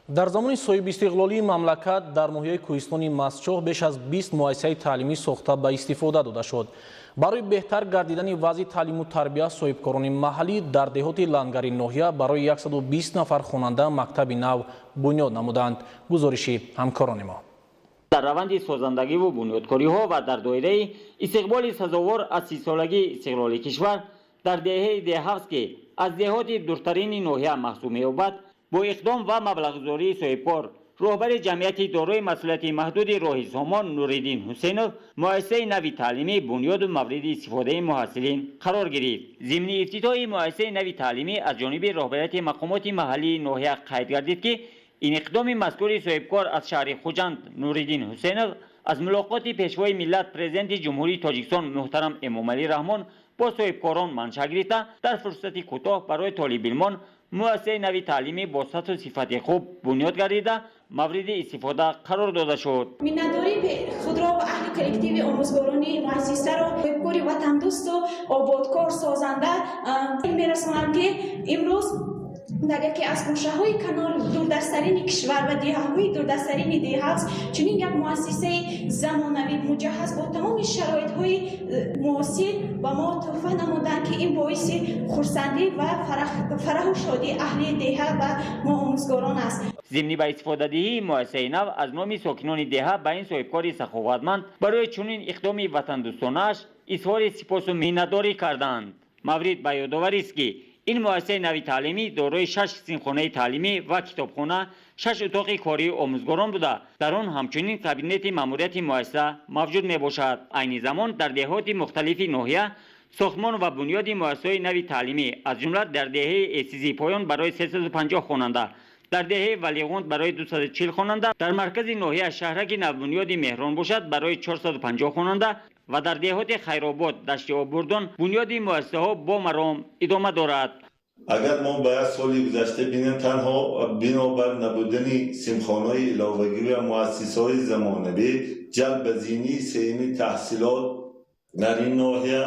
дар замони соҳибистиқлолии мамлакат дар ноҳияи кӯҳистони Мастчоҳ беш аз 20 муассисаи таълимӣ сохта ба истифода дода шуд. барои беҳтар гардидани вазъи таълиму тарбия соҳибкорони маҳаллӣ дар деҳоти Лангари ноҳия барои 120 нафар хонанда мактаби нав бунёд намуданд. гузориши ҳамкорони мо. дар раванди созандагиву бунёдкориҳо ва дар доираи истиқболи сазовор аз 30-солагии истиқлоли кишвар дар деҳаи Деҳавз ки аз деҳоти дуртарини ноҳия маҳсуб меёбад, бо иқдом ва маблағгузории соҳибкор роҳбари ҷамъияти дорои масъулияти маҳдуди роҳи Сомон Нуриддин Ҳусейнов муассисаи нави таълимӣ бунёду мавриди истифодаи муҳассилин қарор гирифт. зимни ифтитоҳи муассисаи нави таълимӣ аз ҷониби роҳбарияти мақомоти маҳаллии ноҳия қайд гардид ки ин иқдоми мазкури соҳибкор аз шаҳри Хуҷанд Нуриддин Ҳусейнов аз мулоқоти пешвои миллат президенти ҷумҳурии Тоҷикистон муҳтарам Эмомалӣ Раҳмон бо соҳибкорон маншаъ гирифта дар фурсати кӯтоҳ барои толибилмон муассисаи нави таълимӣ бо сатҳу сифати хуб бунёд гардида мавриди истифода қарор дода шуд. Миннатдории худро ва аҳли коллективи омӯзгорони муассисаро соҳибкори ватандӯсту ободкор созанда мерасонам ки имрӯз дар яке аз гӯшаҳои канори дурдастарини кишвар ва деҳаҳои дурдастарини Деҳавз чунин як муассисаи замонавӣ муҷаҳҳаз бо тамоми шароитҳои муосир ба мо тӯҳфа намуданд ки ин боиси хурсандӣ ва фараҳу шодии аҳли деҳа ва мо омӯзгорон аст. зимни ба истифодадиҳии муассисаи нав аз номи сокинони деҳа ба ин соҳибкори саховатманд барои чунин иқдоми ватандӯстонааш изҳори сипосу миннатдорӣ карданд. маврид ба ёдоварист ки ин муассисаи нави таълимӣ дорои 6 синхонаи таълимӣ ва китобхона, 6 утоқи кории омӯзгорон буда, дар он ҳамчунин кабинети маъмурияти муассиса мавҷуд мебошад. айни замон дар деҳоти мухталифи ноҳия сохтмон ва бунёди муассисаҳои нави таълимӣ аз ҷумла дар деҳаи Эсизи Поён барои 350 хонанда, дар деҳаи Валиғунд барои 240 хонанда, дар маркази ноҳия шаҳраки навбунёди Меҳрон бошад барои 450 хонанда ва дар деҳоти Хайробод, дашти Обурдон бунёди муассисаҳо бо маром идома дорад. агар мо ба як соли гузашта бинем, танҳо бинобар набудани симхонаҳои иловагӣ ва муассисаҳои замонавӣ ҷалб ба зинни сеюми таҳсилот дар ин ноҳия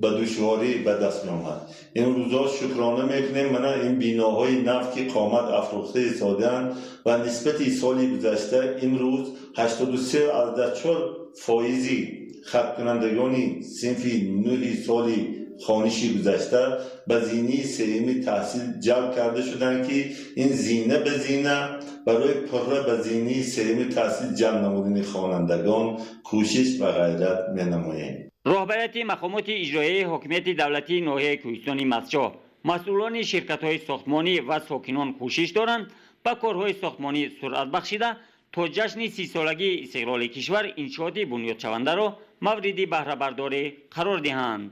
ба душворӣ ба даст меомад. имрӯзо шукрона мекунем мана ин биноҳои нав ки қомат афрохта истоданд ва нисбати соли гузашта имрӯз 83.4% хаткунандагони синфи 9 соли хониши гузашта ба зинни сеюми таҳсил ҷалб карда шуданд ки ин зина ба зина барои пурра ба зинни сеюми таҳсил ҷалб намудани хонандагон кӯшиш ва ғайрат менамоем. роҳбарияти мақомоти иҷроияи ҳокимияти давлатии ноҳияи кӯҳистони Мастчоҳ, масъулони ширкатҳои сохтмонӣ ва сокинон кӯшиш доранд ба корҳои сохтмонӣ суръат бахшида то ҷашни 30-солагии истиқлоли кишвар иншооти бунёдшавандаро мавриди баҳрабардорӣ қарор диҳанд.